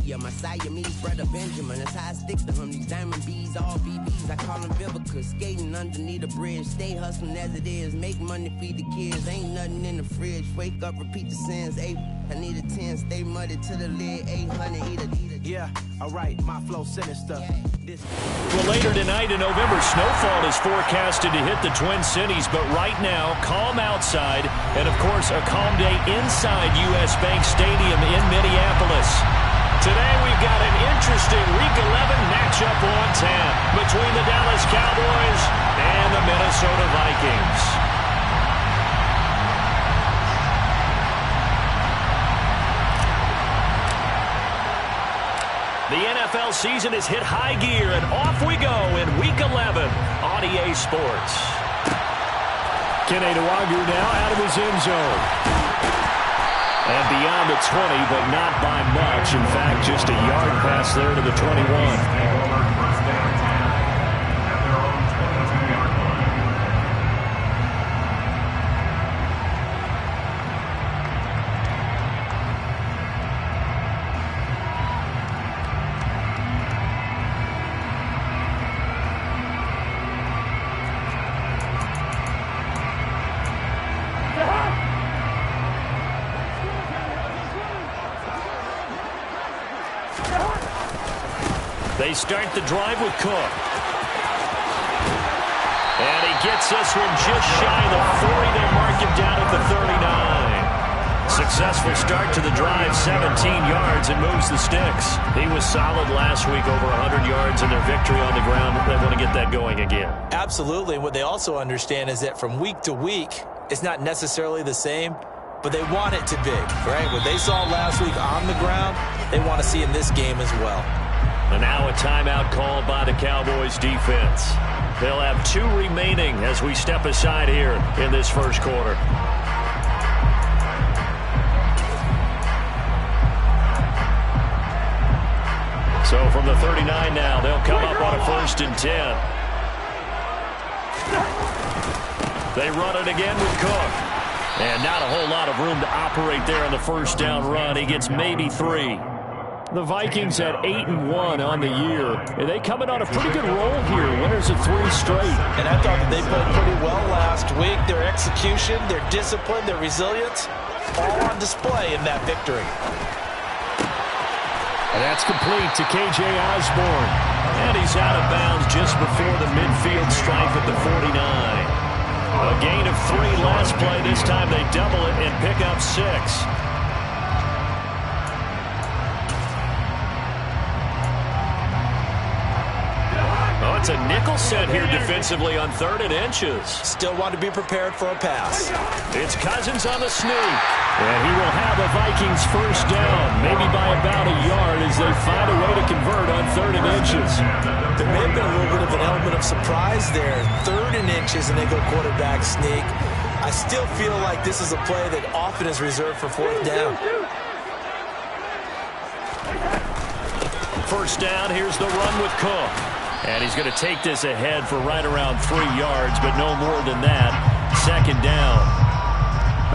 Yeah, Messiah meets brother Benjamin. That's how I stick to him. These diamond bees, all BBs. I call them Vivica. Skating underneath the bridge. Stay hustling as it is. Make money, feed the kids. Ain't nothing in the fridge. Wake up, repeat the sins. I need a 10. Stay muddy to the lid. 800, eat it. Yeah, alright, my flow sinister. Well, later tonight in November, snowfall is forecasted to hit the Twin Cities, but right now, calm outside, and of course, a calm day inside U.S. Bank Stadium in Minneapolis. Today, we've got an interesting Week 11 matchup on tap between the Dallas Cowboys and the Minnesota Vikings. The NFL season has hit high gear, and off we go in Week 11 on EA Sports. Kene Nwangwu now out of his end zone. And beyond the 20, but not by much. In fact, just a yard pass there to the 21. They start the drive with Cook. And he gets this one just shy of the 40. They mark him down at the 39. Successful start to the drive, 17 yards, and moves the sticks. He was solid last week, over 100 yards in their victory on the ground. They want to get that going again. Absolutely. And what they also understand is that from week to week, it's not necessarily the same, but they want it to be, right? What they saw last week on the ground, they want to see in this game as well. And now a timeout called by the Cowboys defense. They'll have 2 remaining as we step aside here in this first quarter. So from the 39 now, they'll come up on a 1st and 10. They run it again with Cook. And not a whole lot of room to operate there on the first down run. He gets maybe 3. The Vikings at 8-1 on the year. And they coming on a pretty good roll here. Winners of 3 straight. And I thought that they played pretty well last week. Their execution, their discipline, their resilience, all on display in that victory. And that's complete to K.J. Osborne. And he's out of bounds just before the midfield stripe at the 49. A gain of 3 last play. This time they double it and pick up 6. It's a nickel set here defensively on 3rd and inches. Still want to be prepared for a pass. It's Cousins on the sneak. And he will have a Vikings first down, maybe by about a yard as they find a way to convert on 3rd and inches. There may have been a little bit of an element of surprise there. 3rd and inches and they go quarterback sneak. I still feel like this is a play that often is reserved for 4th down. First down, here's the run with Cook. And he's going to take this ahead for right around 3 yards, but no more than that. 2nd down.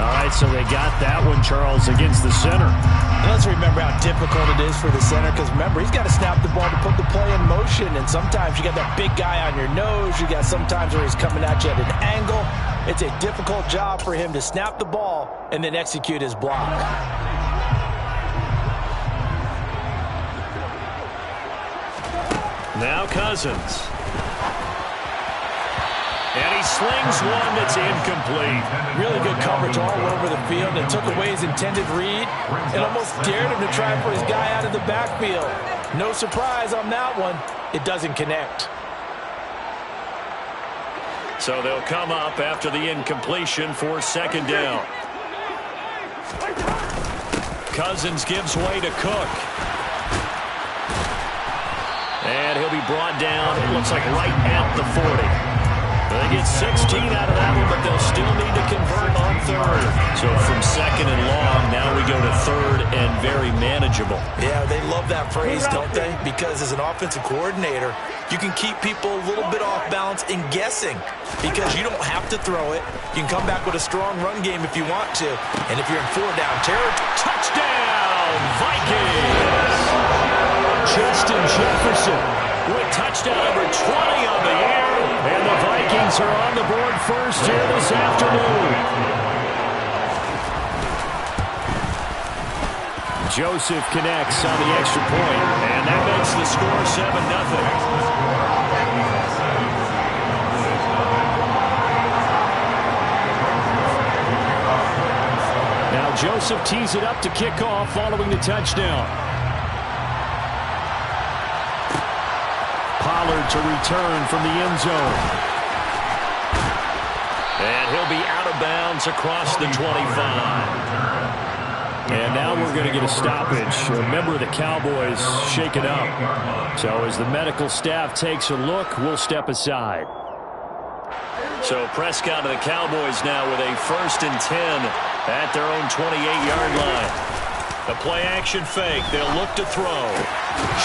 All right, so they got that one, Charles, against the center. And let's remember how difficult it is for the center, because remember, he's got to snap the ball to put the play in motion, and sometimes you got that big guy on your nose. You got sometimes where he's coming at you at an angle. It's a difficult job for him to snap the ball and then execute his block. Now Cousins. And he slings one that's incomplete. Really good coverage all over the field. They took away his intended read and almost dared him to try for his guy out of the backfield. No surprise on that one. It doesn't connect. So they'll come up after the incompletion for 2nd down. Cousins gives way to Cook. And he'll be brought down, it looks like right at the 40. They get 16 out of that one, but they'll still need to convert on 3rd. So from 2nd and long, now we go to 3rd and very manageable. Yeah, they love that phrase, don't they? Because as an offensive coordinator, you can keep people a little bit off balance and guessing because you don't have to throw it. You can come back with a strong run game if you want to. And if you're in 4-down territory, touchdown, Vikings! Jefferson with touchdown number 20 on the year. And the Vikings are on the board first here this afternoon. Joseph connects on the extra point, and that makes the score 7-0. Now Joseph tees it up to kick off following the touchdown. Pollard to return from the end zone. And he'll be out of bounds across the 25. And now we're going to get a stoppage. A member of the Cowboys shaken up. So as the medical staff takes a look, we'll step aside. So Prescott of the Cowboys now with a 1st and 10 at their own 28-yard line. The play-action fake. They'll look to throw.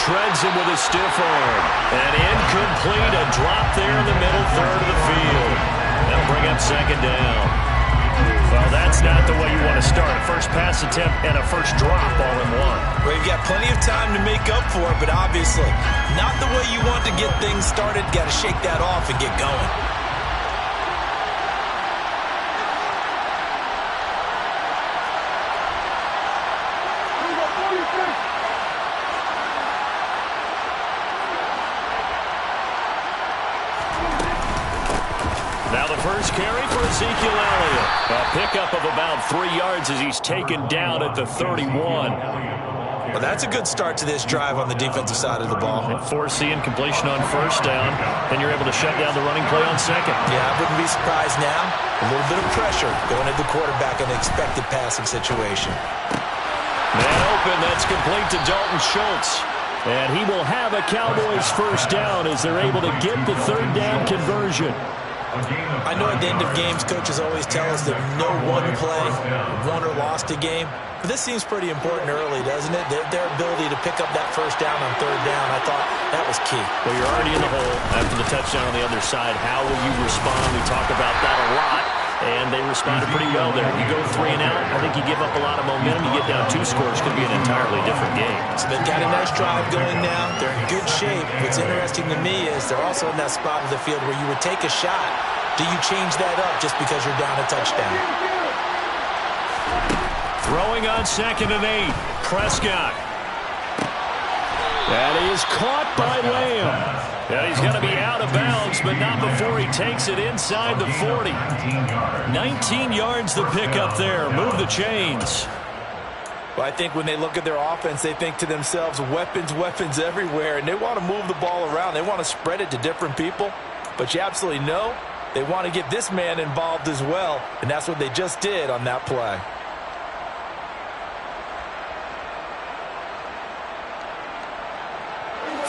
Shreds him with a stiff arm. And incomplete. A drop there in the middle third of the field. That'll bring up 2nd down. Well, that's not the way you want to start. A first pass attempt and a first drop all in one. Well, you've got plenty of time to make up for it, but obviously not the way you want to get things started. Got to shake that off and get going. Now the first carry for Ezekiel Elliott. A pickup of about 3 yards as he's taken down at the 31. Well, that's a good start to this drive on the defensive side of the ball. Force the incompletion on 1st down, and you're able to shut down the running play on 2nd. Yeah, I wouldn't be surprised now. A little bit of pressure going at the quarterback in an expected passing situation. Man open, that's complete to Dalton Schultz. And he will have a Cowboys 1st down as they're able to get the 3rd down conversion. I know at the end of games, coaches always tell us that no one play won or lost a game. But this seems pretty important early, doesn't it? Their ability to pick up that 1st down on 3rd down, I thought that was key. Well, you're already in the hole after the touchdown on the other side. How will you respond? We talk about that a lot. And they responded pretty well there. You go 3 and out, I think you give up a lot of momentum. You get down 2 scores, could be an entirely different game. So they've got a nice drive going now. They're in good shape. What's interesting to me is they're also in that spot of the field where you would take a shot. Do you change that up just because you're down a touchdown? Throwing on 2nd and 8. Prescott. That is caught by Lamb. Yeah, he's going to be out of bounds, but not before he takes it inside the 40. 19 yards to pick up there. Move the chains. Well, I think when they look at their offense, they think to themselves, weapons, weapons everywhere, and they want to move the ball around. They want to spread it to different people, but you absolutely know they want to get this man involved as well, and that's what they just did on that play.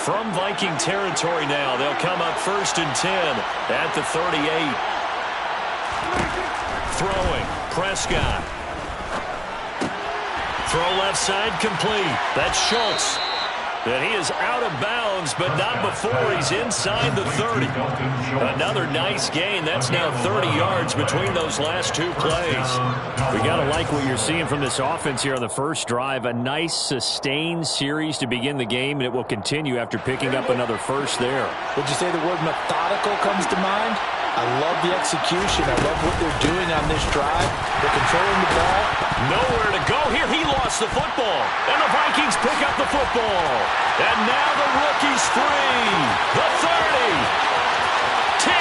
From Viking territory now, they'll come up 1st and 10 at the 38. Throwing, Prescott. Throw left side complete. That's Schultz. And he is out of bounds, but not before he's inside the 30. Another nice gain. That's now 30 yards between those last 2 plays. We got to like what you're seeing from this offense here on the first drive. A nice, sustained series to begin the game, and it will continue after picking up another first there. Would you say the word methodical comes to mind? I love the execution. I love what they're doing on this drive. They're controlling the ball. Nowhere to go here. He lost the football. And the Vikings pick up the football. And now the rookie's free. The 30. 10.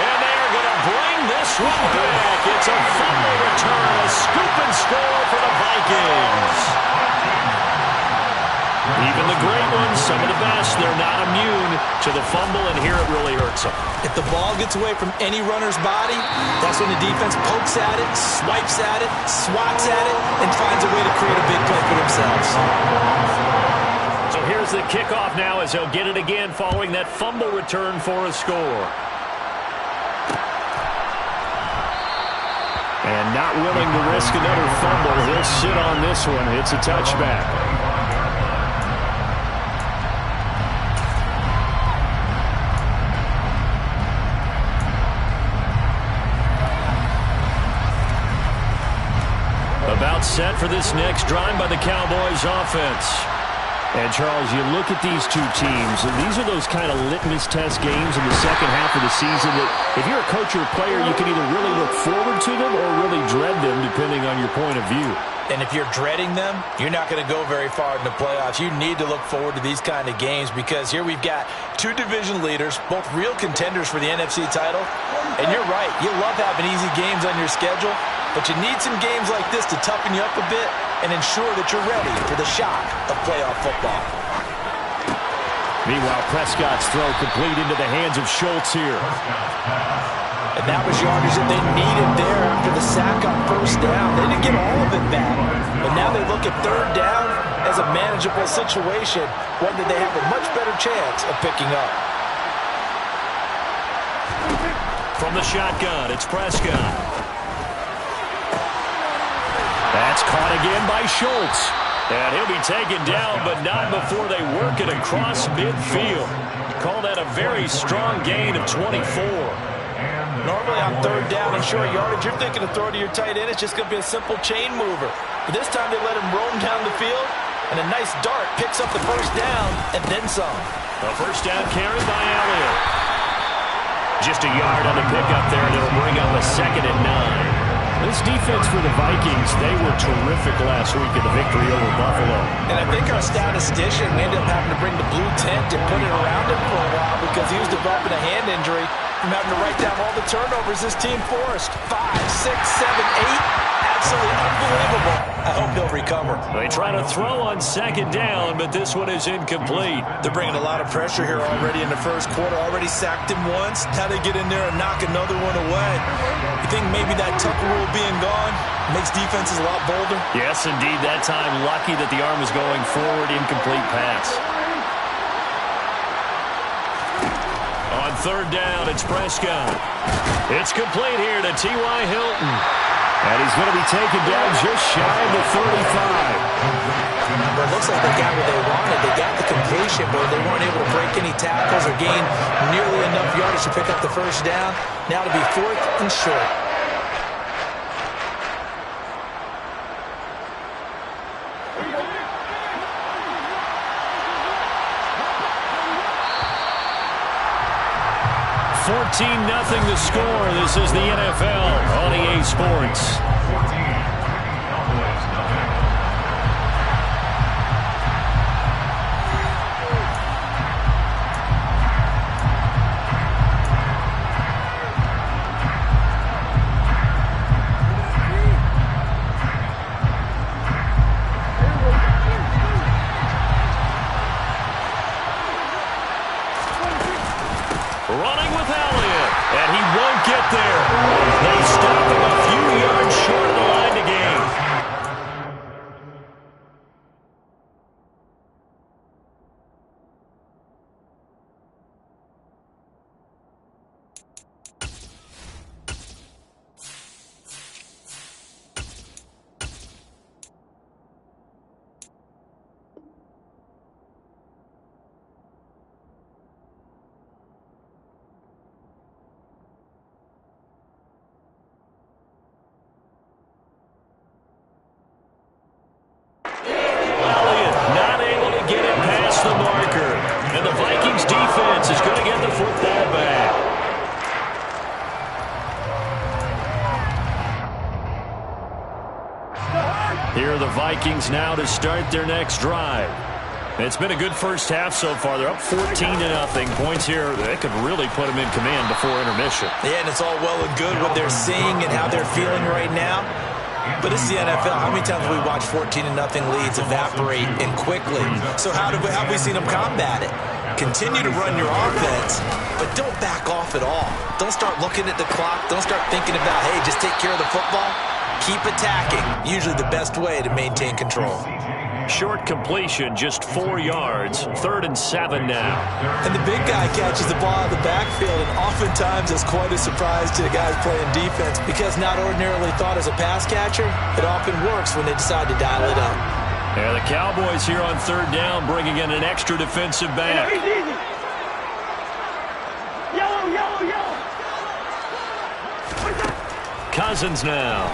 And they are going to bring this one back. It's a fumble return. A scoop and score for the Vikings. Even the great ones, some of the best, they're not immune to the fumble, and here it really hurts them. If the ball gets away from any runner's body, that's when the defense pokes at it, swipes at it, swats at it, and finds a way to create a big play for themselves. So here's the kickoff now as they'll get it again following that fumble return for a score. And not willing to risk another fumble, he'll sit on this one. It's a touchback. About set for this next drive by the Cowboys offense. And, Charles, you look at these two teams, and these are those kind of litmus test games in the second half of the season that if you're a coach or a player, you can either really look forward to them or really dread them, depending on your point of view. And if you're dreading them, you're not going to go very far in the playoffs. You need to look forward to these kind of games because here we've got two division leaders, both real contenders for the NFC title. And you're right, you love having easy games on your schedule, but you need some games like this to toughen you up a bit and ensure that you're ready for the shock of playoff football. Meanwhile, Prescott's throw complete into the hands of Schultz here. And that was yardage that they needed there after the sack on first down. They didn't get all of it back. But now they look at third down as a manageable situation, one that they have a much better chance of picking up. From the shotgun, it's Prescott. That's caught again by Schultz. And he'll be taken down, but not before they work it across midfield. Call that a very strong gain of 24. Normally on third down and short yardage, you're thinking to throw to your tight end. It's just going to be a simple chain mover. But this time they let him roam down the field, and a nice dart picks up the first down and then some. A first down carry by Elliott. Just a yard on the pickup there, and it'll bring up a 2nd and 9. This defense for the Vikings, they were terrific last week in the victory over Buffalo. And I think our statistician, we ended up having to bring the blue tent and put it around him for a while because he was developing a hand injury from having to write down all the turnovers this team forced. 5, 6, 7, 8. Absolutely unbelievable. I hope he'll recover. They try to throw on 2nd down, but this one is incomplete. They're bringing a lot of pressure here already in the first quarter. Already sacked him once. Now they get in there and knock another one away. You think maybe that Tucker rule being gone makes defenses a lot bolder? Yes, indeed. That time, lucky that the arm was going forward. Incomplete pass. On 3rd down, it's Prescott. It's complete here to T.Y. Hilton. And he's going to be taken down just shy of the 35. But it looks like they got what they wanted. They got the completion, but they weren't able to break any tackles or gain nearly enough yardage to pick up the first down. Now to be 4th and short. Nothing to score. This is the NFL on EA Sports. Running with Elliott, and he won't get there. They stop him a few yards short of the line to gain. Here are the Vikings now to start their next drive. It's been a good first half so far. They're up 14-0. Points here, they could really put them in command before intermission. Yeah, and it's all well and good what they're seeing and how they're feeling right now. But it's the NFL. How many times have we watched 14-0 leads evaporate and quickly? So how have we seen them combat it? Continue to run your offense, but don't back off at all. Don't start looking at the clock. Don't start thinking about, hey, just take care of the football. Keep attacking. Usually the best way to maintain control. Short completion, just 4 yards. 3rd and 7 now. And the big guy catches the ball out of the backfield, and oftentimes it's quite a surprise to the guys playing defense because not ordinarily thought as a pass catcher, it often works when they decide to dial it up. Yeah, the Cowboys here on 3rd down bringing in an extra defensive back. Cousins now.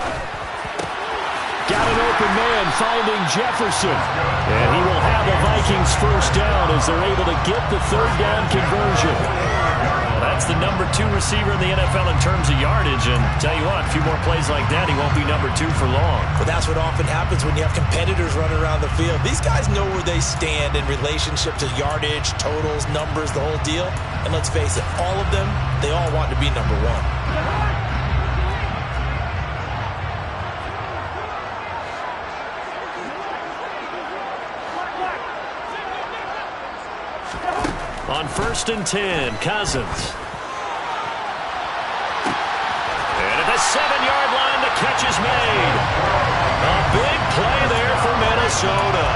Got an open man finding Jefferson. And he will have a Vikings first down as they're able to get the third down conversion. That's the number 2 receiver in the NFL in terms of yardage. And tell you what, a few more plays like that, he won't be number 2 for long. But that's what often happens when you have competitors running around the field. These guys know where they stand in relationship to yardage, totals, numbers, the whole deal. And let's face it, all of them, they all want to be number 1. On 1st and 10, Cousins. And at the 7-yard line, the catch is made. A big play there for Minnesota.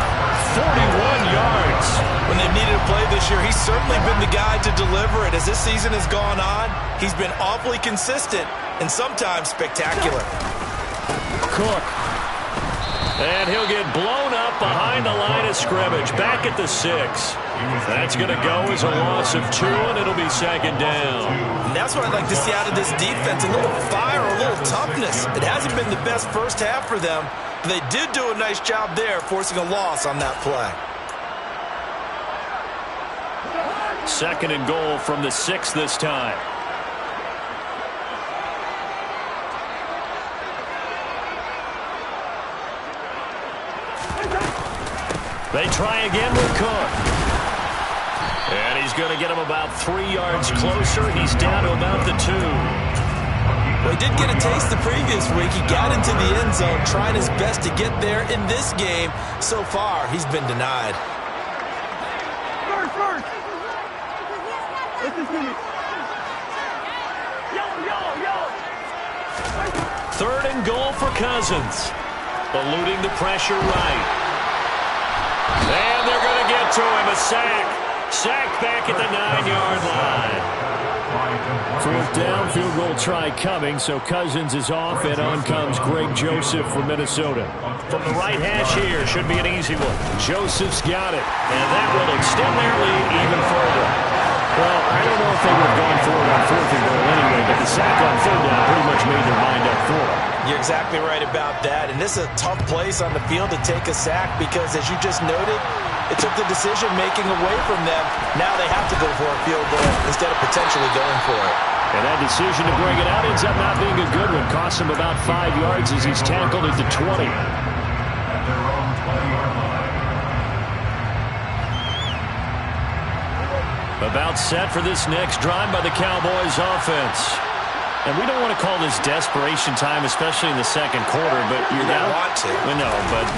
41 yards. When they've needed a play this year, he's certainly been the guy to deliver it. As this season has gone on, he's been awfully consistent and sometimes spectacular. Cook. And he'll get blown up behind the line of scrimmage. Back at the 6. That's going to go as a loss of 2, and it'll be 2nd down. And that's what I'd like to see out of this defense. A little fire, a little toughness. It hasn't been the best first half for them, but they did do a nice job there, forcing a loss on that play. 2nd and goal from the 6 this time. They try again with Cook. And he's going to get him about 3 yards closer. He's down to about the 2. Well, he did get a taste the previous week. He got into the end zone, trying his best to get there in this game. So far, he's been denied. First. Listen to me. Yo. 3rd and goal for Cousins. Eluding the pressure right. And they're going to get to him. A sack. Sack back at the 9-yard line. 4th down, field goal try coming, so Cousins is off, and on comes Greg Joseph from Minnesota. From the right hash here, should be an easy one. Joseph's got it, and that will extend their lead even further. Well, I don't know if they would have gone for it on 4th and goal anyway, but the sack on 3rd down pretty much made their mind up for it. You're exactly right about that, and this is a tough place on the field to take a sack because, as you just noted, it took the decision-making away from them. Now they have to go for a field goal instead of potentially going for it. And that decision to bring it out ends up not being a good one. Cost him about 5 yards as he's tackled at the 20. About set for this next drive by the Cowboys offense. And we don't want to call this desperation time, especially in the 2nd quarter, but you're down. Want to. Well, no, but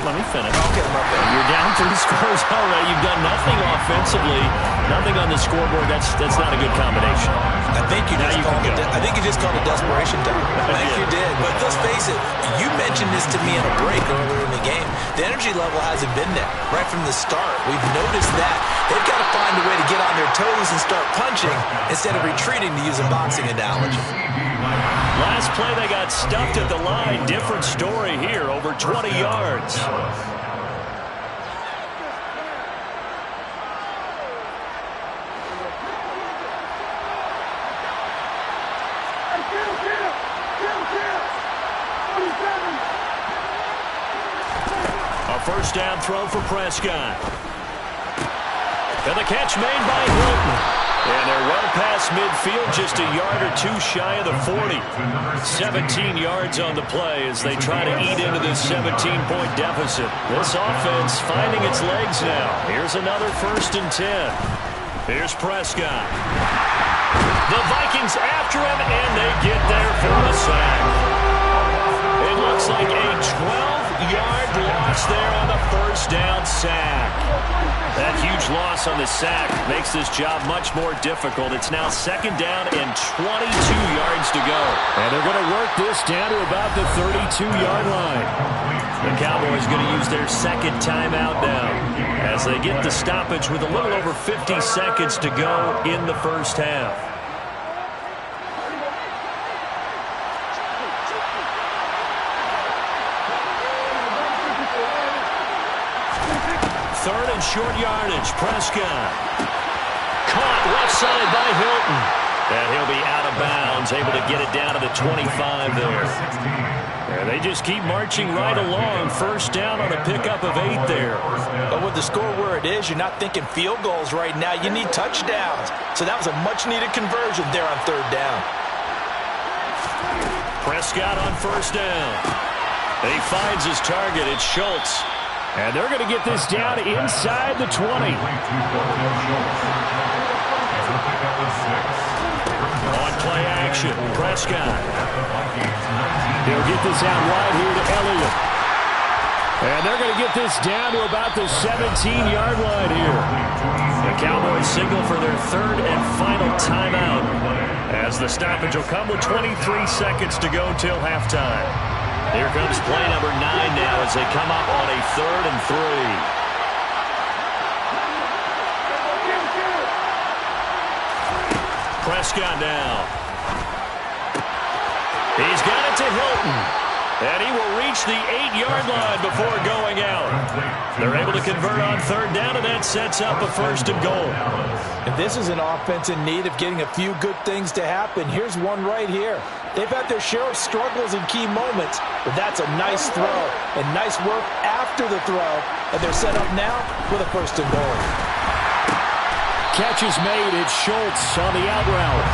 let me finish. Okay, my bad. You're down 3 scores already. You've done nothing offensively, nothing on the scoreboard. That's not a good combination. I think you just called it desperation time. I think you did. But let's face it, you mentioned this to me in a break earlier in the game. The energy level hasn't been there right from the start. We've noticed that. They've got to find a way to get on their toes and start punching instead of retreating, to use a boxing analogy. Last play, they got stuffed at the line. Different story here, over 20 yards. A 1st down throw for Prescott. And the catch made by Hilton. And they're well past midfield, just a yard or 2 shy of the 40. 17 yards on the play as they try to eat into this 17-point deficit. This offense finding its legs now. Here's another 1st and 10. Here's Prescott. The Vikings after him, and they get there for a sack. It looks like a 12-yard loss there on the 1st down sack. That huge loss on the sack makes this job much more difficult. It's now 2nd down and 22 yards to go. And they're going to work this down to about the 32-yard line. The Cowboys going to use their 2nd timeout now as they get the stoppage with a little over 50 seconds to go in the 1st half. Third and short yardage. Prescott. Caught left side by Hilton. And he'll be out of bounds, able to get it down to the 25 there. And they just keep marching right along. First down on a pickup of 8 there. But with the score where it is, you're not thinking field goals right now. You need touchdowns. So that was a much-needed conversion there on third down. Prescott on first down. He finds his target. It's Schultz. And they're going to get this down inside the 20. On play action, Prescott. He'll get this out wide here to Elliott. And they're going to get this down to about the 17-yard line here. The Cowboys signal for their third and final timeout, as the stoppage will come with 23 seconds to go till halftime. Here comes play number 9 now as they come up on a 3rd and 3. Prescott now. He's got it to Hilton. And he will reach the 8-yard line before going out. They're able to convert on third down, and that sets up a 1st and goal. And this is an offense in need of getting a few good things to happen. Here's one right here. They've had their share of struggles in key moments, but that's a nice throw and nice work after the throw. And they're set up now with a 1st and goal. Catch is made. It's Schultz on the out route.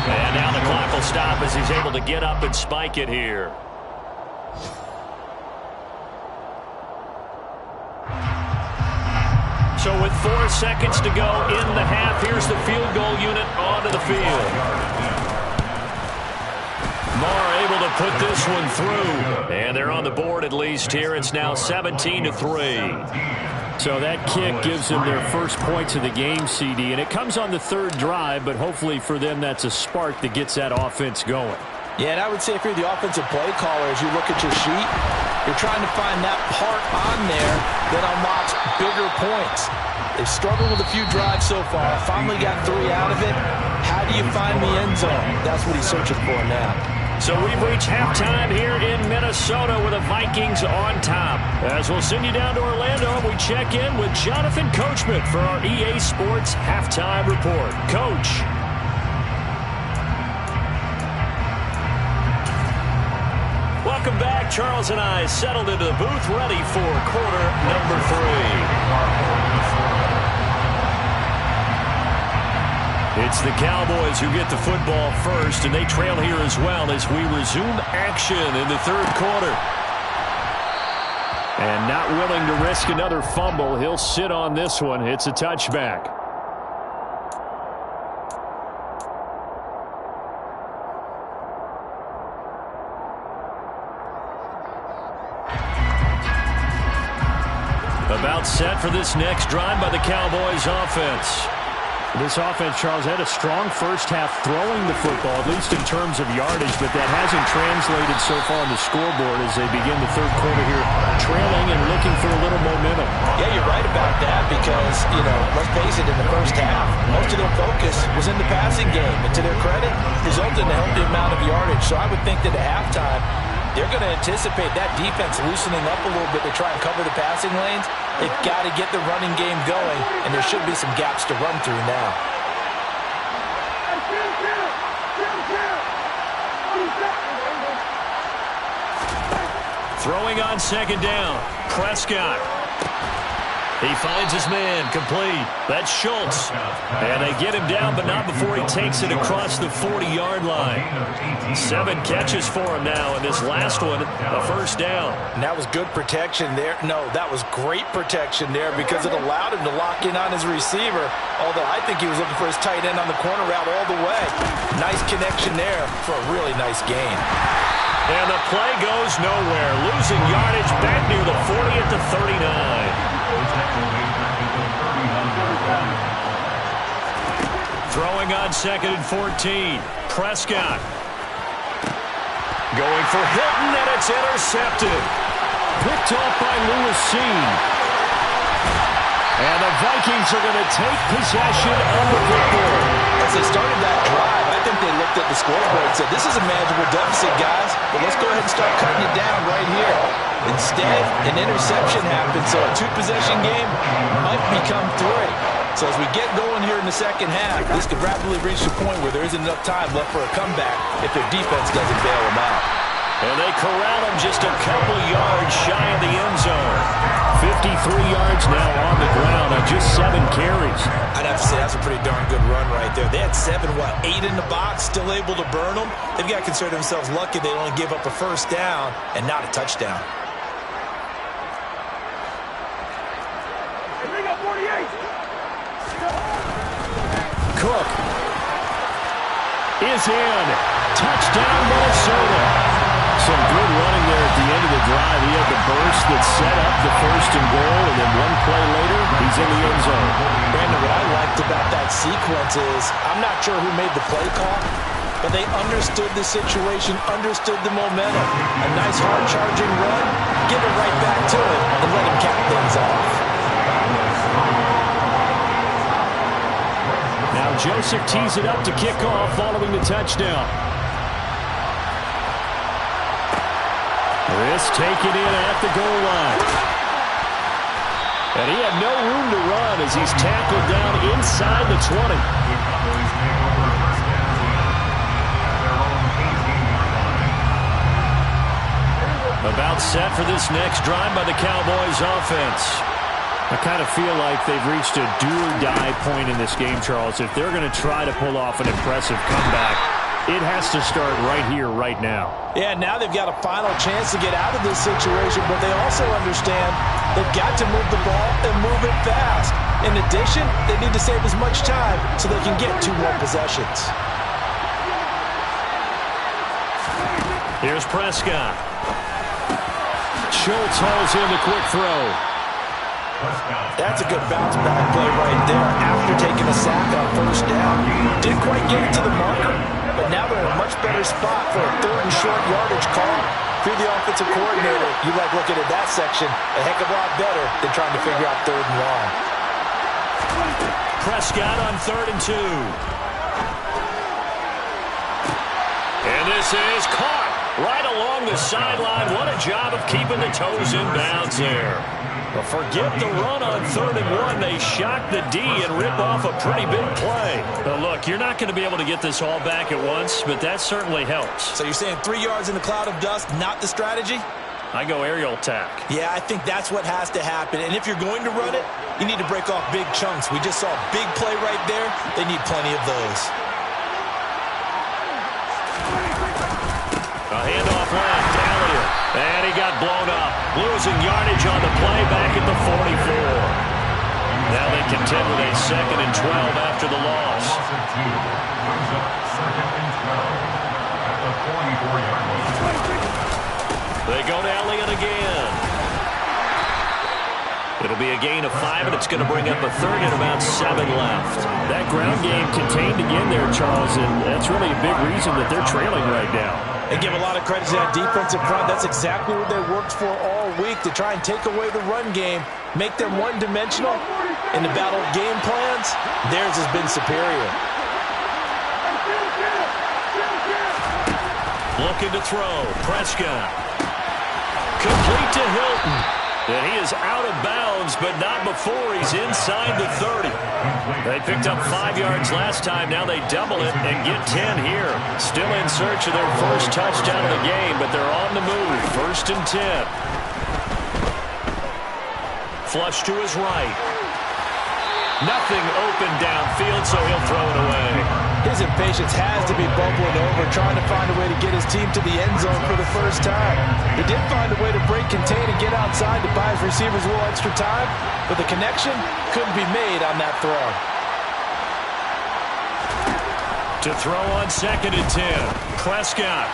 And now the clock will stop as he's able to get up and spike it here. So with 4 seconds to go in the half, here's the field goal unit onto the field. Marr able to put this one through. And they're on the board at least here. It's now 17-3. So that kick gives them their first points of the game, CD. And it comes on the 3rd drive, but hopefully for them that's a spark that gets that offense going. Yeah, and I would say if you're the offensive play caller, as you look at your sheet, you're trying to find that part on there that unlocks bigger points. They've struggled with a few drives so far. Finally got 3 out of it. How do you find the end zone? That's what he's searching for now. So we've reached halftime here in Minnesota with the Vikings on top. As we'll send you down to Orlando, we check in with Jonathan Coachman for our EA Sports Halftime Report. Coach. Welcome back. Charles and I settled into the booth ready for quarter number 3. It's the Cowboys who get the football first, and they trail here as well as we resume action in the 3rd quarter. And not willing to risk another fumble, he'll sit on this one. It's a touchback. About set for this next drive by the Cowboys offense. This offense, Charles, had a strong first half throwing the football, at least in terms of yardage, but that hasn't translated so far on the scoreboard as they begin the 3rd quarter here, trailing and looking for a little momentum. Yeah, you're right about that because, let's face it, in the first half, most of their focus was in the passing game. And to their credit, resulted in a healthy amount of yardage. So I would think that at halftime, they're going to anticipate that defense loosening up a little bit to try and cover the passing lanes. They've got to get the running game going, and there should be some gaps to run through now. Throwing on 2nd down, Prescott. He finds his man, complete. That's Schultz. And they get him down, but not before he takes it across the 40-yard line. 7 catches for him now, and this last one, a 1st down. And that was good protection there. No, that was great protection there because it allowed him to lock in on his receiver, although I think he was looking for his tight end on the corner route all the way. Nice connection there for a really nice gain. And the play goes nowhere, losing yardage back near the 40 at the 39. Throwing on 2nd and 14. Prescott. Going for Hilton, and it's intercepted. Picked off by Lewis Cine. And the Vikings are going to take possession of the football. As they started that drive, I think they looked at the scoreboard and said, this is a manageable deficit, guys, but let's go ahead and start cutting it down right here. Instead, an interception happened, so a 2-possession game might become 3. So as we get going here in the second half, this could rapidly reach the point where there isn't enough time left for a comeback if their defense doesn't bail them out. And they corral him just a couple yards shy of the end zone. 53 yards now on the ground on just 7 carries. I'd have to say that's a pretty darn good run right there. They had 8 in the box, still able to burn them. They've got to consider themselves lucky they only give up a first down and not a touchdown. Bring up 48. Cook is in. Touchdown, Minnesota. Some good running there at the end of the drive. He had the burst that set up the first and goal, and then one play later, he's in the end zone. Brandon, what I liked about that sequence is I'm not sure who made the play call, but they understood the situation, understood the momentum. A nice hard-charging run, give it right back to him, and let him cap things off. Now Joseph tees it up to kick off following the touchdown. This taken in at the goal line. And he had no room to run as he's tackled down inside the 20. About set for this next drive by the Cowboys offense. I kind of feel like they've reached a do-or-die point in this game, Charles. If they're going to try to pull off an impressive comeback, it has to start right here, right now. Yeah, now they've got a final chance to get out of this situation, but they also understand they've got to move the ball and move it fast. In addition, they need to save as much time so they can get 2 more possessions. Here's Prescott. Schultz hauls in the quick throw. That's a good bounce-back play right there after taking a sack on first down. Didn't quite get it to the marker, but now they're in a much better spot for a 3rd and short yardage call. If you're the offensive coordinator, you like looking at that section a heck of a lot better than trying to figure out 3rd and long. Prescott on 3rd and 2. And this is caught right along the sideline. What a job of keeping the toes in bounds there. But forget the run on 3rd and 1. They shock the D and rip off a pretty big play. But look, you're not going to be able to get this all back at once, but that certainly helps. So you're saying 3 yards in the cloud of dust, not the strategy? I go aerial attack. Yeah, I think that's what has to happen. And if you're going to run it, you need to break off big chunks. We just saw a big play right there. They need plenty of those. A handoff left, Elliott. And he got blown up. Losing yardage on the play back at the 44. Now they contend with a 2nd and 12 after the loss. They go to Elliott again. It'll be a gain of 5, and it's going to bring up a 3rd and about 7 left. That ground game contained again there, Charles, and that's really a big reason that they're trailing right now. They give a lot of credit to that defensive front. That's exactly what they worked for all week, to try and take away the run game, make them one-dimensional. In the battle of game plans, theirs has been superior. Looking to throw. Prescott. Complete to Hilton. And he is out of bounds, but not before he's inside the 30. They picked up 5 yards last time. Now they double it and get 10 here. Still in search of their first touchdown of the game, but they're on the move. 1st and 10. Flush to his right. Nothing open downfield, so he'll throw it away. His impatience has to be bubbling over, trying to find a way to get his team to the end zone for the first time. He did find a way to break, contain, and get outside to buy his receivers a little extra time, but the connection couldn't be made on that throw. To throw on 2nd and 10. Prescott.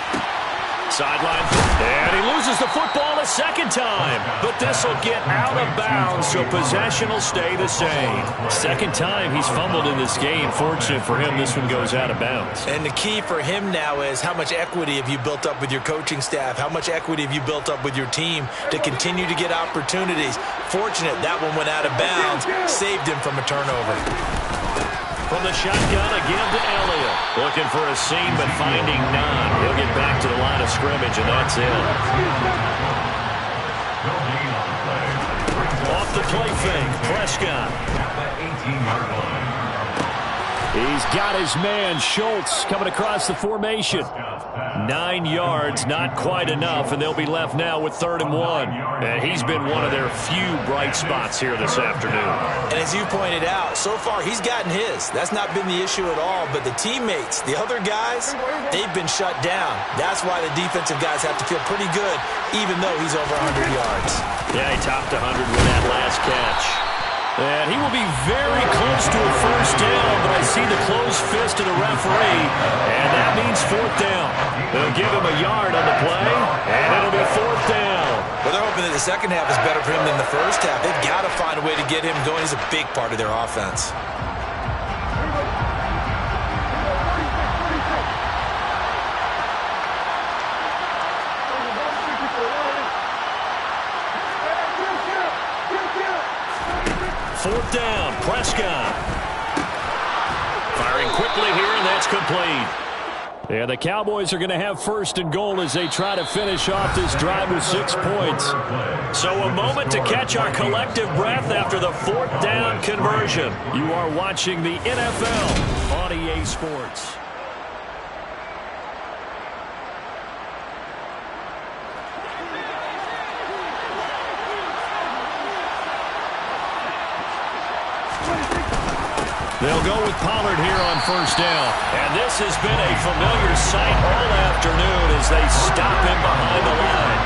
Sideline. And he loses the football a second time. But this will get out of bounds, so possession will stay the same. Second time he's fumbled in this game. Fortunate for him, this one goes out of bounds. And the key for him now is how much equity have you built up with your coaching staff? How much equity have you built up with your team to continue to get opportunities? Fortunate that one went out of bounds, saved him from a turnover. From the shotgun again to Elliott. Looking for a seam, but finding none. He'll get back to the line of scrimmage, and that's it. Off the play fake. Prescott. He's got his man, Schultz, coming across the formation. 9 yards, not quite enough, and they'll be left now with 3rd and 1. And he's been one of their few bright spots here this afternoon. And as you pointed out, so far he's gotten his. That's not been the issue at all. But the teammates, the other guys, they've been shut down. That's why the defensive guys have to feel pretty good, even though he's over 100 yards. Yeah, he topped 100 with that last catch. And he will be very close to a first down, but I see the closed fist of the referee, and that means 4th down. They'll give him a yard on the play, and it'll be 4th down. Well, they're hoping that the second half is better for him than the first half. They've got to find a way to get him going. He's a big part of their offense. Fourth down, Prescott. Firing quickly here, and that's complete. Yeah, the Cowboys are going to have 1st and goal as they try to finish off this drive with 6 points. So a moment to catch our collective breath after the 4th down conversion. You are watching the NFL on EA Sports. They'll go with Pollard here on 1st down. And this has been a familiar sight all afternoon as they stop him behind the line.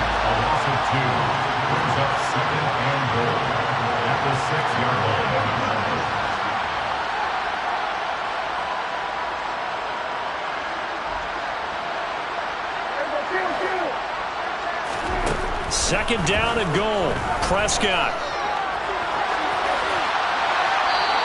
A loss of 2. Brings up 2nd and goal at the 6-yard line. 2nd down and goal. Prescott.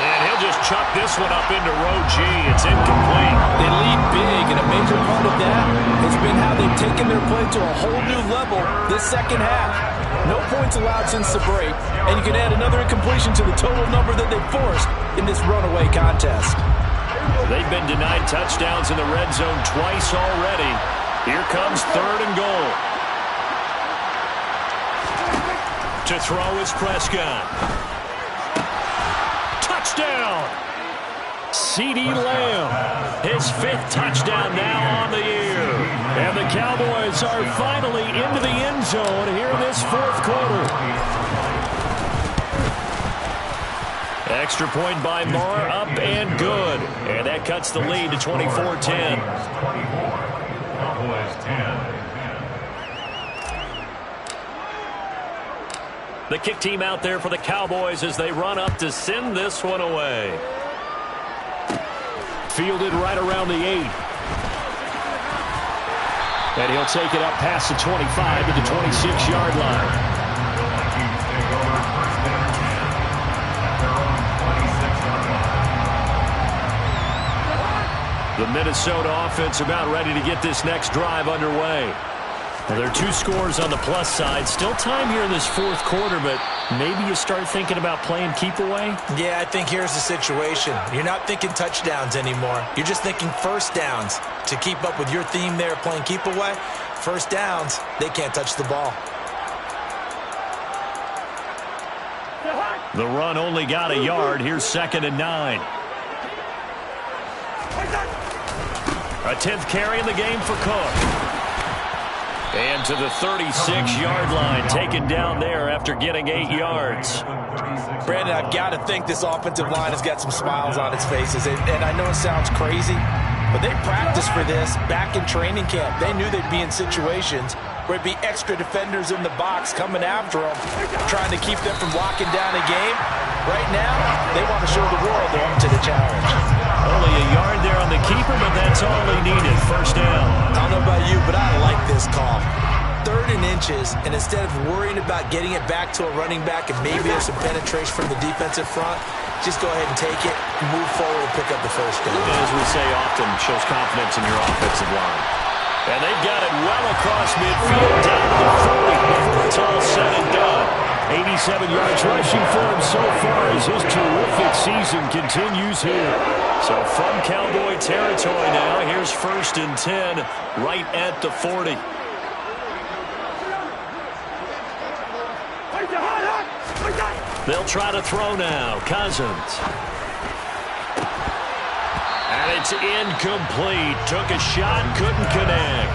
And he'll just chuck this one up into row G. It's incomplete. They lead big, and a major part of that has been how they've taken their play to a whole new level this second half. No points allowed since the break, and you can add another incompletion to the total number that they forced in this runaway contest. They've been denied touchdowns in the red zone twice already. Here comes 3rd and goal. To throw is Prescott. Touchdown! CeeDee Lamb, his 5th touchdown now on the year. And the Cowboys are finally into the end zone here in this 4th quarter. Extra point by Moore, up and good. And that cuts the lead to 24-10. Cowboys 10. The kick team out there for the Cowboys as they run up to send this one away. Fielded right around the 8. And he'll take it up past the 25 to the 26-yard line. The Minnesota offense about ready to get this next drive underway. Well, there are 2 scores on the plus side. Still time here in this 4th quarter, but maybe you start thinking about playing keep away? Yeah, I think here's the situation. You're not thinking touchdowns anymore. You're just thinking 1st downs. To keep up with your theme there, playing keep away, 1st downs, they can't touch the ball. The run only got a yard. Here's 2nd and 9. A 10th carry in the game for Cook. And to the 36-yard line, taken down there after getting 8 yards. Brandon, I've got to think this offensive line has got some smiles on its faces. And I know it sounds crazy, but they practiced for this back in training camp. They knew they'd be in situations where it'd be extra defenders in the box coming after them, trying to keep them from locking down a game. Right now, they want to show the world they're up to the challenge. Only a yard there on the keeper, but that's all they needed. 1st down. I don't know about you, but I like this call. 3rd and inches, and instead of worrying about getting it back to a running back and maybe there's some penetration from the defensive front, just go ahead and take it, move forward, and pick up the 1st down. As we say often, shows confidence in your offensive line. And they've got it well across midfield, down to the 40 before it's all said and done. 87 yards rushing for him so far as his terrific season continues here. So from Cowboy territory now, here's 1st and 10 right at the 40. Where's the hot? They'll try to throw now. Cousins. And it's incomplete. Took a shot, couldn't connect.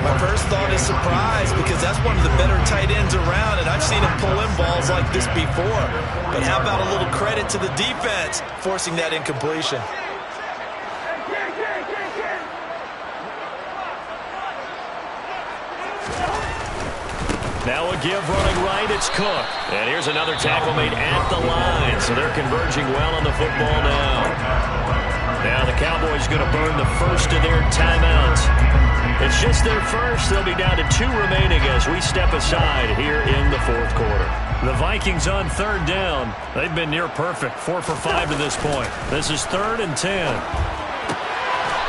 My first thought is surprise because that's one of the better tight ends around, and I've seen him pull in balls like this before. But how about a little credit to the defense forcing that incompletion? Now a give running right, it's Cook. And here's another tackle made at the line, so they're converging well on the football now. Now the Cowboys going to burn the first of their timeouts. It's just their first. They'll be down to 2 remaining as we step aside here in the fourth quarter. The Vikings on third down. They've been near perfect, 4 for 5 to this point. This is 3rd and 10.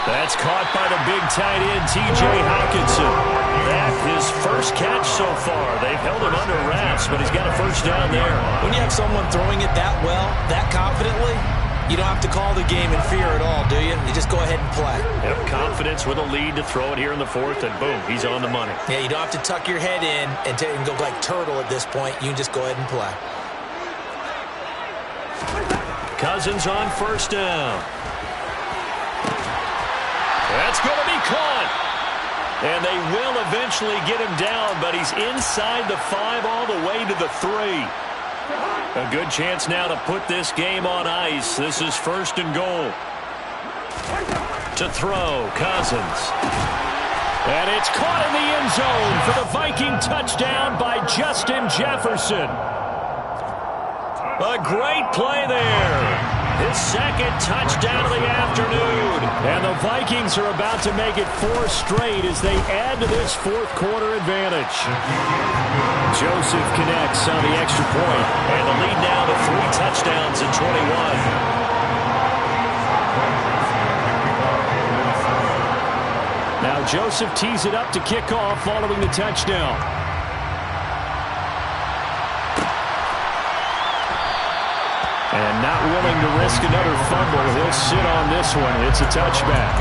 That's caught by the big tight end, T.J. Hockenson. That his first catch so far. They've held him under wraps, but he's got a first down there. When you have someone throwing it that well, that confidently, you don't have to call the game in fear at all, do you? You just go ahead and play. Yep, confidence with a lead to throw it here in the fourth, and boom, he's on the money. Yeah, you don't have to tuck your head in and go like turtle at this point. You can just go ahead and play. Cousins on first down. That's going to be caught. And they will eventually get him down, but he's inside the 5 all the way to the 3. A good chance now to put this game on ice. This is 1st and goal. To throw, Cousins. And it's caught in the end zone for the Viking touchdown by Justin Jefferson. A great play there. His second touchdown of the afternoon. And the Vikings are about to make it 4 straight as they add to this fourth quarter advantage. Joseph connects on the extra point. And the lead now to 3 touchdowns in 21. Now Joseph tees it up to kick off following the touchdown. And not willing to risk another fumble. He'll sit on this one. It's a touchback.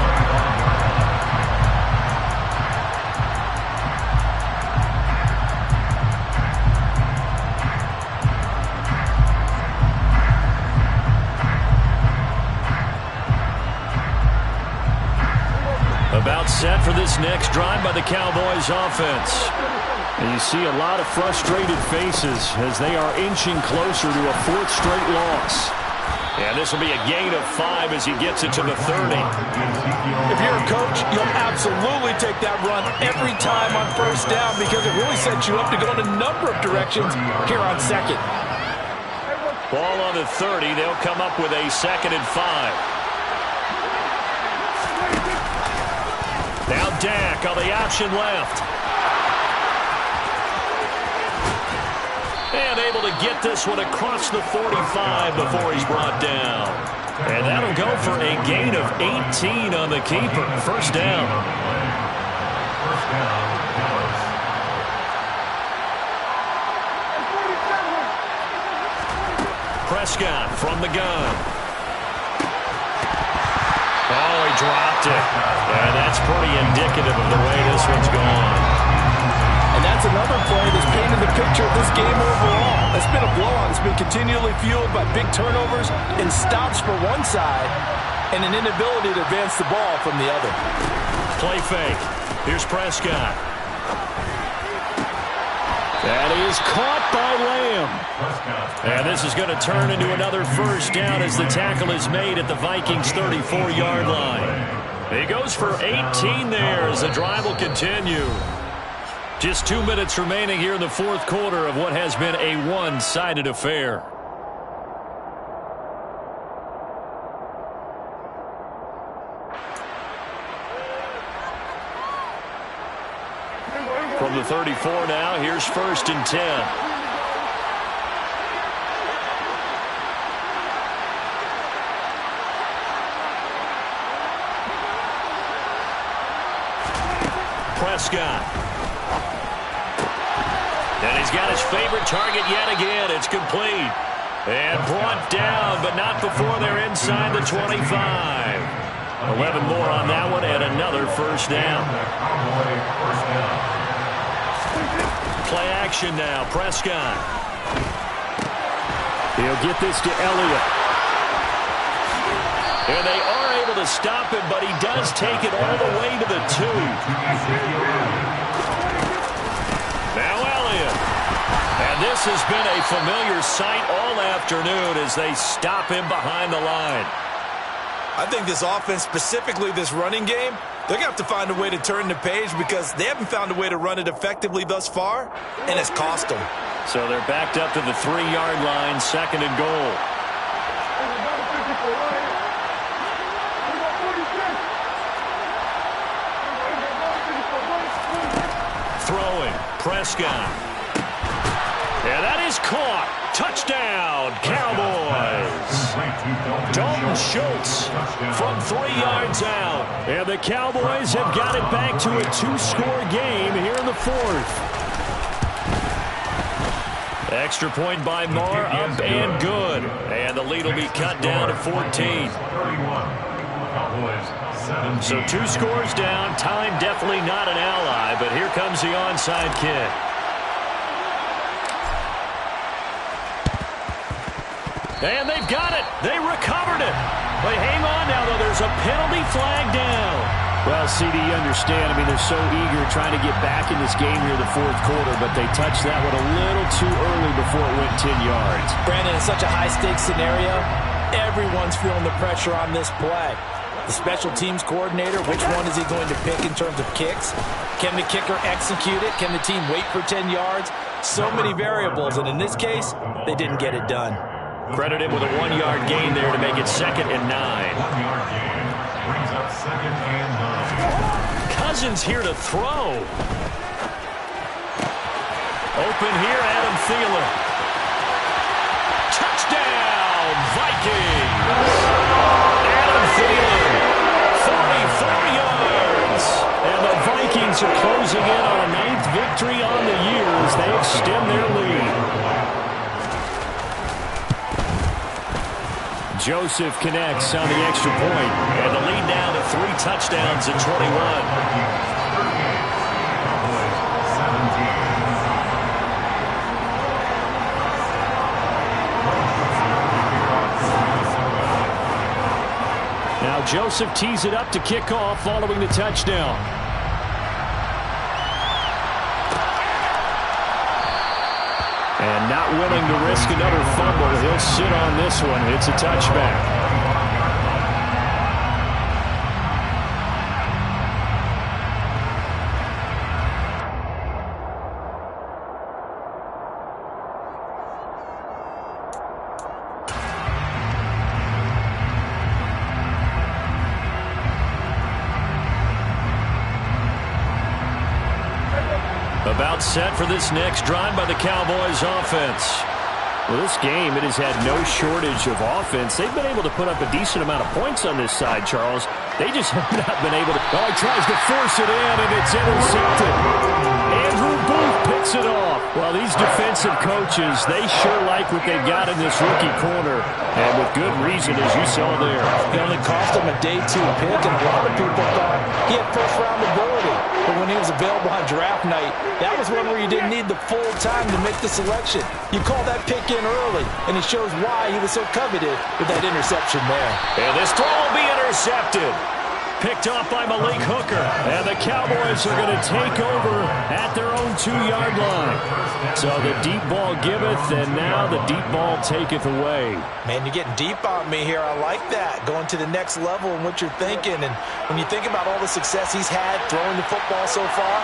About set for this next drive by the Cowboys offense. And you see a lot of frustrated faces as they are inching closer to a 4th straight loss. And this will be a gain of 5 as he gets it to the 30. If you're a coach, you'll absolutely take that run every time on first down because it really sets you up to go in a number of directions here on 2nd. Ball on the 30. They'll come up with a 2nd and 5. Now Dak on the option left. And able to get this one across the 45 before he's brought down. And that'll go for a gain of 18 on the keeper. First down. First down, Dallas. Prescott from the gun. Oh, he dropped it. And that's pretty indicative of the way this one's gone. And that's another play that's painted the picture of this game overall. It's been a blowout. It's been continually fueled by big turnovers and stops for one side and an inability to advance the ball from the other. Play fake. Here's Prescott. That is caught by Lamb. And this is going to turn into another first down as the tackle is made at the Vikings' 34-yard line. He goes for 18 there as the drive will continue. Just 2 minutes remaining here in the fourth quarter of what has been a one-sided affair. From the 34 now, here's 1st and 10. Prescott. And he's got his favorite target yet again. It's complete. And brought down, but not before they're inside the 25. 11 more on that one, and another first down. Play action now. Prescott. He'll get this to Elliott. And they are able to stop him, but he does take it all the way to the 2. Now Elliott. And this has been a familiar sight all afternoon as they stop him behind the line. I think this offense, specifically this running game, they're going to have to find a way to turn the page because they haven't found a way to run it effectively thus far, and it's cost them. So they're backed up to the 3-yard line, 2nd and goal. Throwing, Prescott. And that is caught. Touchdown, Cowboys. Dalton Schultz from 3 yards out. And the Cowboys have got it back to a 2-score game here in the 4th. Extra point by Marr, up and good. And the lead will be cut down to 14. So 2 scores down. Time definitely not an ally, but here comes the onside kick. And they've got it. They recovered it. But hang on now, though. There's a penalty flag down. Well, CD, you understand. I mean, they're so eager trying to get back in this game here in the 4th quarter, but they touched that one a little too early before it went 10 yards. Brandon, it's such a high-stakes scenario. Everyone's feeling the pressure on this play. The special teams coordinator, which one is he going to pick in terms of kicks? Can the kicker execute it? Can the team wait for 10 yards? So many variables, and in this case, they didn't get it done. Credit him with a 1-yard gain there to make it 2nd and 9. 1-yard gain brings up 2nd and 9. Cousins here to throw. Open here, Adam Thielen. Touchdown, Vikings. Adam Thielen, 44 yards. And the Vikings are closing in on a 9th victory on the year as they extend their lead. Joseph connects on the extra point, and the lead now to 3 touchdowns at 21. Now Joseph tees it up to kick off following the touchdown. And not willing to risk another fumble. He'll sit on this one. It's a touchback. About set for this next drive by the Cowboys offense. Well, this game, it has had no shortage of offense. They've been able to put up a decent amount of points on this side, Charles. They just have not been able to. Oh, he tries to force it in, and it's intercepted. Andrew Booth picks it off. Well, these defensive coaches, they sure like what they've got in this rookie corner, and with good reason, as you saw there. It only cost him a day 2 pick, and a lot of people thought he had first-round ability. But when he was available on draft night, that was one where you didn't need the full time to make the selection. You call that pick in early, and it shows why he was so coveted with that interception there. And this throw will be intercepted. Picked off by Malik Hooker. And the Cowboys are going to take over at their own 2-yard line. So the deep ball giveth, and now the deep ball taketh away. Man, you're getting deep on me here. I like that. Going to the next level in what you're thinking. And when you think about all the success he's had throwing the football so far,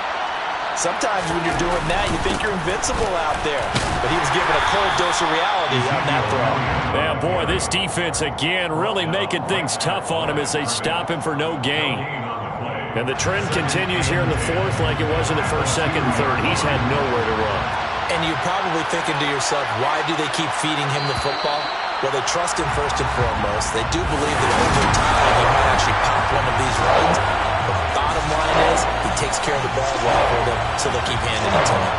sometimes when you're doing that, you think you're invincible out there. But he was given a cold dose of reality on that throw. Man, boy, this defense again really making things tough on him as they stop him for no gain. And the trend continues here in the 4th like it was in the 1st, 2nd, and 3rd. He's had nowhere to run. And you're probably thinking to yourself, why do they keep feeding him the football? Well, they trust him first and foremost. They do believe that over time he might actually pop one of these runs. But the bottom line is he takes care of the ball well for them, so they'll keep handing it to him.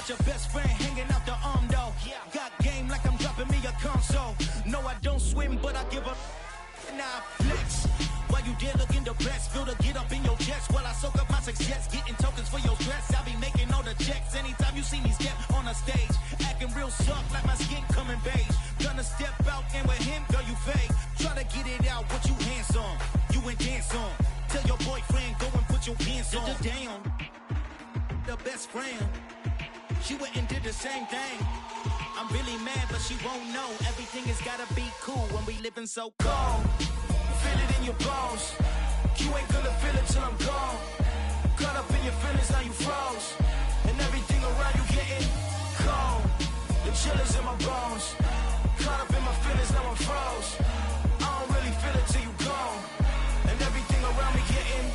got your best friend hanging out the arm though. Got game like I'm dropping me a console. No, I don't swim, but I give a now flex. While you there looking the best, feel the get up in your chest while I soak up my success, getting tokens for your stress. I be making all the checks anytime you see me step on a stage, acting real soft like my skin coming beige. Gonna step out and with him, girl, you fake. Try to get it out, what you hands on, you ain't dance on. Tell your boyfriend, go and put your pants on. Down, the best friend, she went and did the same thing. I'm really mad, but she won't know. Everything has gotta be cool when we living so cold. Feel it in your bones. You ain't gonna feel it till I'm gone. Caught up in your feelings, now you froze. And everything around you getting cold. The chill is in my bones. Caught up in my feelings, now I'm froze. I don't really feel it till you gone. And everything around me getting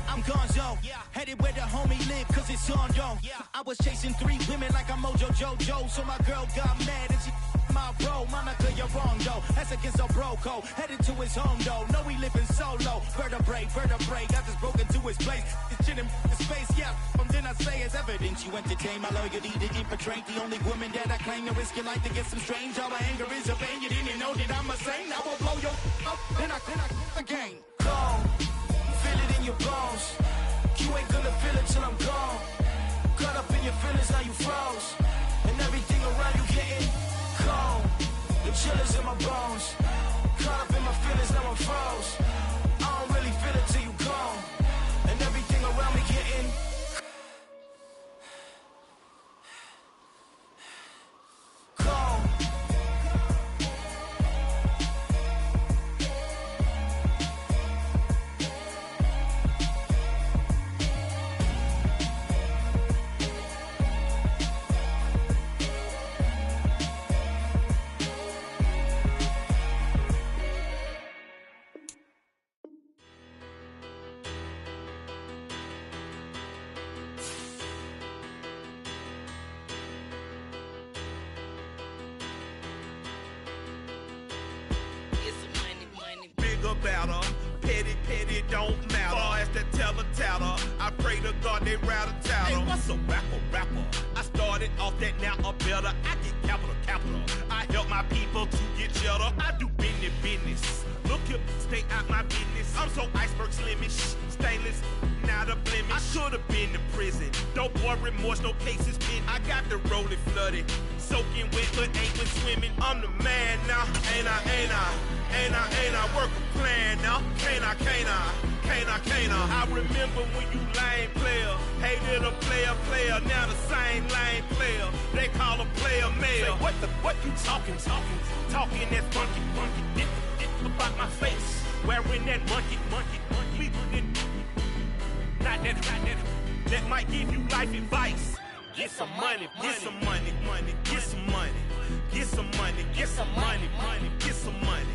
I'm gonzo, headed where the homie live, cause it's on though. I was chasing 3 women like I'm Mojo Jojo, so my girl got mad and she my bro. Monica, you're wrong though, that's against a bro code. Headed to his home though, know he living solo. Vertebrae, got this broken to his place. It's chilling in space, from then I say it's evidence. You entertain my loyalty to infiltrate the only woman that I claim to risk your life to get some strange. All my anger is a pain, you didn't know that I'm a saint. I will blow your up, then I again. Gone. Feel it in your bones. You ain't gonna feel it till I'm gone. Caught up in your feelings, now you froze. And everything around you getting cold. The chill is in my bones. Caught up in my feelings, now I'm froze. I don't really feel it till you gone. And everything around me getting cold. Battle. Petty don't matter. Far as the teller, I pray to God they rattle tattle. Hey, what's a rapper? I started off that, now a better. I get capital. I help my people to get cheddar. I do business. Look here, stay out my business. I'm so iceberg slimish, stainless, not a blemish. I should've been in prison. Don't boy remorse, no cases pinned. I got the rolling flooded, soaking wet, but ain't been swimming. I'm the man now, ain't I work a plan now. Can't I? I remember when you lame player, hated a player, now the same lame player. They call a player mayor. Say, what you talking that funky, get about my face, wearing that monkey, we not that might give you life advice. Get some money, get some money, get some money, get some money, get some money, get some money.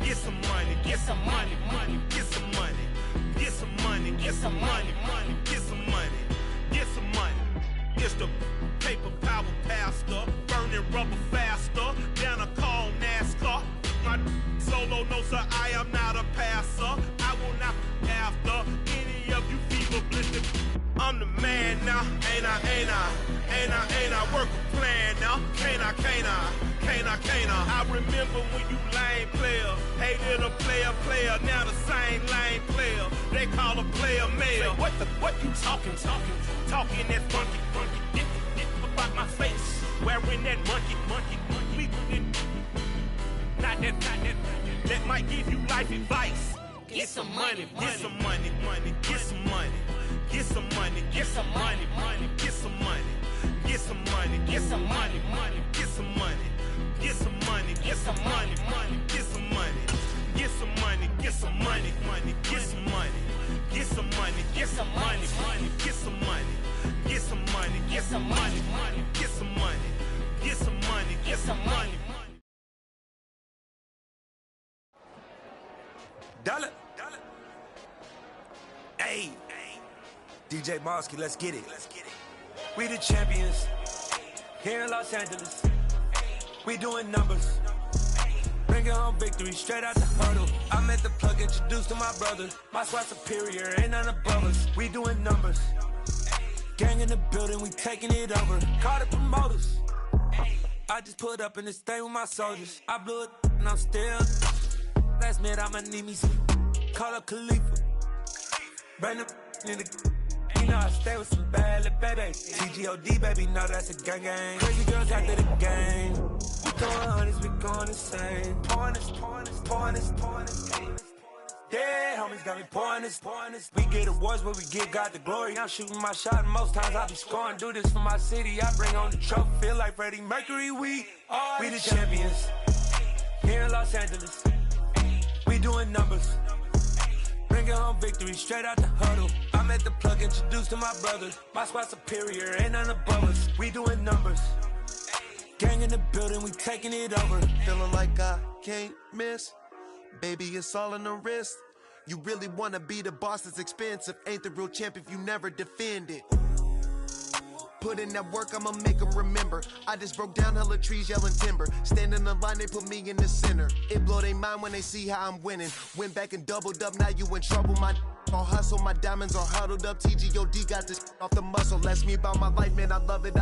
Get some money, get some money, get some money, get some money, get some money, get some money, get some money. It's the paper power pastor, burning rubber faster, down a call NASCAR. My solo, no sir, I am not a passer. I will not after any of you feeble blistered. I'm the man now, ain't I work a plan now, can't I? I remember when you lame player, hated a player, now the same lame player. They call a player mayor. Say, what you talking that funky, get about my face, wearing that monkey, we not that might give you life advice. Get some money, get some money, get some money. Get some money, get some money, get some money, get some money, get some money, get some money, get some money, get some money, get some money, get some money, get some money, get some money, get some money, get some money, get some money, get some money, get some money, get some money, get some money, get some money. Dollar. Hey. DJ Mosky, let's get it. We the champions here in Los Angeles. We doing numbers. Bringing home victory straight out the hurdle. I met the plug, introduced to my brother. My squad superior, ain't none above us. We doing numbers Gang in the building, we taking it over. Call the promoters. I just put up in this thing with my soldiers. I blew it and I'm still. Last minute I'ma need me some. Call up Khalifa. Bring them in the. You know I stay with some bad little baby. TGOD, baby, know that's a gang gang. Crazy girls after the game. We throwing hundreds, we going insane. Pouring this. Yeah, homies got me pouring this. We get awards, but we give God the glory. I'm shooting my shot, and most times I be scoring. Do this for my city, I bring on the trophy. Feel like Freddie Mercury, we the champions. Here in Los Angeles, we doing numbers. Bringing home victory straight out the huddle. I'm at the plug, introduced to my brothers. My squad superior, ain't none above us. We doing numbers. Gang in the building, we taking it over. Feeling like I can't miss. Baby, it's all in the wrist. You really wanna be the boss, it's expensive. Ain't the real champ if you never defend it. Put in that work, I'ma make them remember. I just broke down hella trees, yelling timber. Stand in the line, they put me in the center. It blow their mind when they see how I'm winning. Went back and doubled up, now you in trouble. My all hustle, my diamonds are huddled up. TGOD got this off the muscle. Ask me about my life, man, I love it.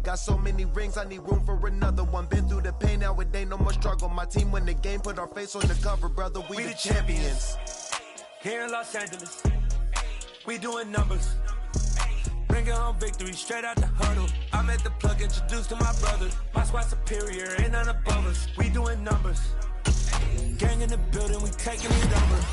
Got so many rings, I need room for another one. Been through the pain, now it ain't no more struggle. My team win the game, put our face on the cover, brother. We the champions. Here in Los Angeles, we doing numbers. Bringing home victory straight out the huddle. I'm at the plug, introduced to my brothers. My squad superior, ain't none above us. We doing numbers. Gang in the building, we taking it over.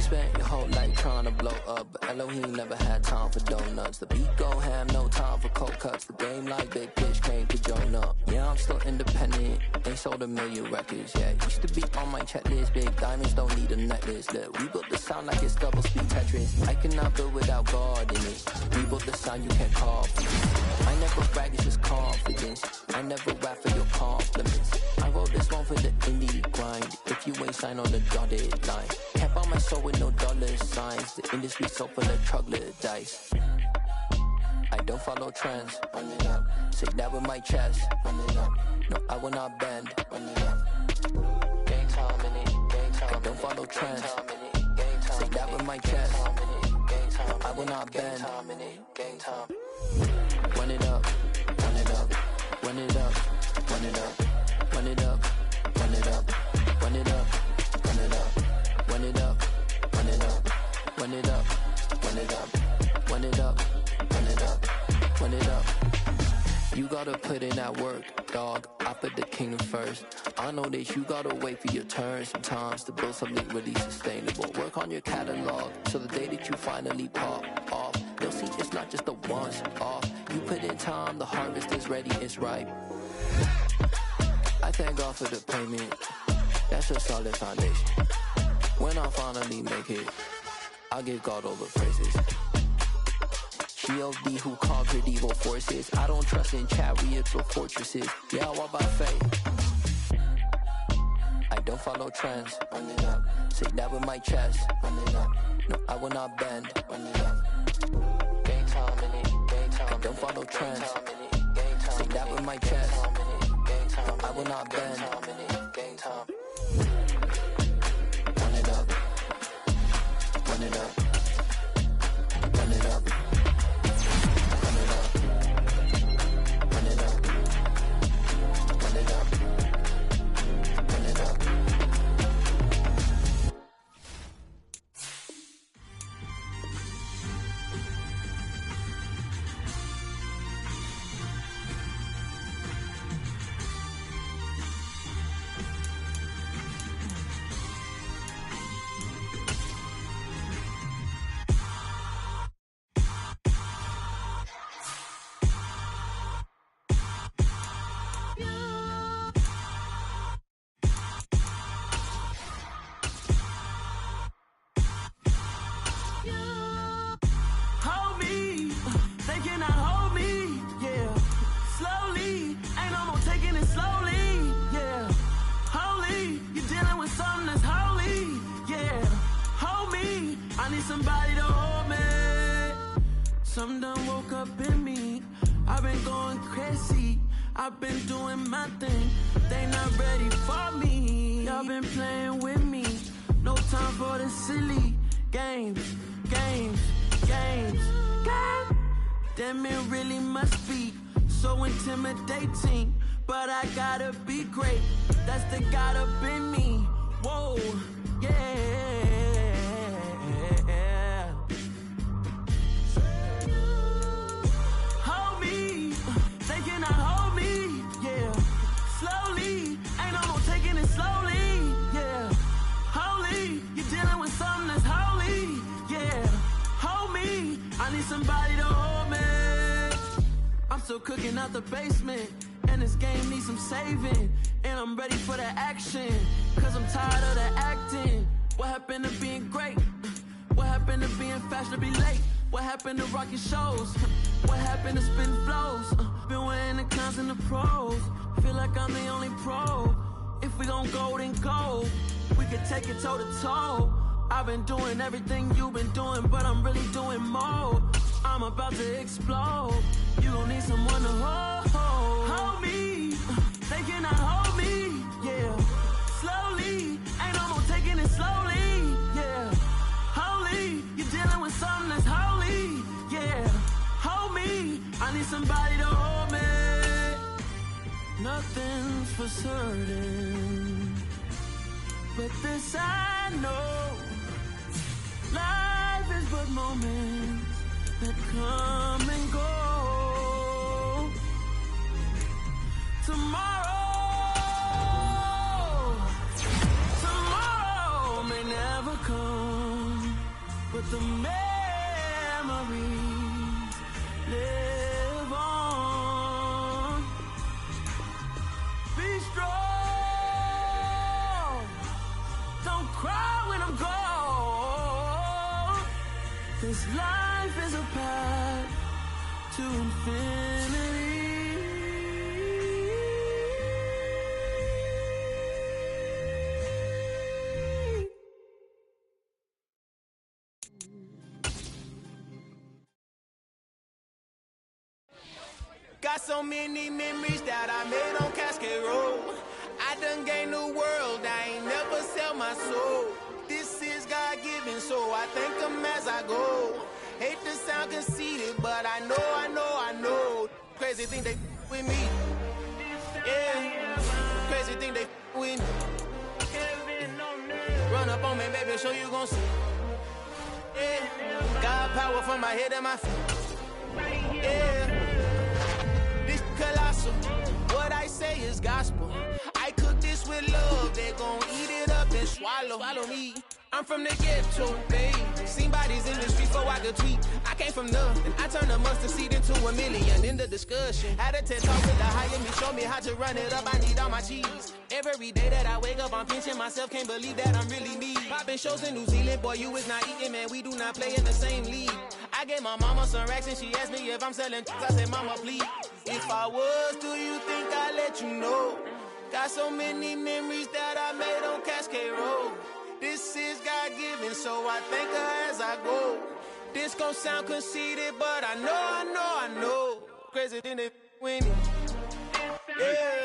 Spent your whole life trying to blow up, but Elohim never had time for donuts. The beat gon' have no time for cold cuts. The game like Big Pitch came to join up. Yeah, I'm still independent, ain't sold a million records. Yeah, used to be on my checklist. Big diamonds don't need a necklace. Look, we built the sound like it's double speed Tetris. I cannot build without God in it. We built the sound you can't call for this. I never brag, it's just confidence. I never rap for your compliments. I wrote this one for the indie grind. If you ain't signed on the dotted line, can't buy my soul with no dollar signs. The industry so full of troglodytes. I don't follow trends. Run it up. Say that with my chest. Run it up. No, I will not bend. Run it up. Gang time in it. Gang time. I don't follow trends. Say that with my chest. No, I will not bend. Gang time. Run it up. Run it up. Run it up. Run it up. Run it up. Run it up. Run it up. Run it up. Run it up. Run it up. Run it up. Run it up. Run it up. Run it up. Run it up. You gotta put in that work, dog. I put the kingdom first. I know that you gotta wait for your turn sometimes to build something really sustainable. Work on your catalog so the day that you finally pop off, they'll see it's not just a once off. You put in time, the harvest is ready, it's ripe. I thank God for the payment. That's a solid foundation. When I finally make it, I'll give God all the praises. G.O.D. who conquered evil forces. I don't trust in chariots or fortresses. Yeah, I walk by faith. I don't follow trends. Run it up. Say that with my chest. Run it up. No, I will not bend. Run it up. Gang time in it. Gang time. I don't follow trends. Say that with my chest. No, I will not bend. Gang time. Run it up. Run it up. Run it up. I've been doing my thing, they not ready for me. Y'all been playing with me, no time for the silly games. Damn, it really must be so intimidating, but I gotta be great, that's the God up in me. Whoa, yeah. Hold me, they cannot hold me, yeah. Slowly, ain't no more taking it slowly, yeah. Holy, you're dealing with something that's holy, yeah. Hold me, I need somebody to hold me. I'm still cooking out the basement, and this game needs some saving. And I'm ready for the action, cause I'm tired of the acting. What happened to being great? What happened to being fashionably late? What happened to rocking shows? What happened to spitting flows? Been weighing the cons and the pros. Feel like I'm the only pro. If we gon' go, then go. We could take it toe to toe. I've been doing everything you've been doing, but I'm really doing more. I'm about to explode. You gon' need someone to hold me. They cannot hold me, yeah. Slowly, ain't no more taking it slowly, yeah. Holy, you're dealing with something that's holy, yeah. Hold me, I need somebody to hold me. Nothing's for certain, but this I know. Life is but moments that come and go. Tomorrow may never come, but the memories live on. Be strong, don't cry when I'm gone. This life is a path to infinity. Got so many memories that I made on Cascade Road. I done gained the world, I ain't never sell my soul. This is God-given, so I thank him as I go. Hate to sound conceited, but I know. Crazy thing they with me. Yeah, crazy thing they with me. Run up on me, baby, show you gon' see. Yeah, got power from my head and my feet. Yeah. Colossal, what I say is gospel. I cook this with love, they gon' eat it up and swallow me. I'm from the ghetto, babe. Seen bodies in the streets before I could tweet. I came from nothing, I turned a mustard seed into a million. In the discussion, had a TED talk with the higher me, show me how to run it up, I need all my cheese. Every day that I wake up, I'm pinching myself, can't believe that I'm really me. Popping shows in New Zealand, boy, you is not eating, man, we do not play in the same league. I gave my mama some racks and she asked me if I'm selling I said, mama, please. If I was, do you think I'd let you know? Got so many memories that I made on Cascade Road. This is God-given, so I thank her as I go. This gon' sound conceited, but I know. Crazy thing they winning. Yeah.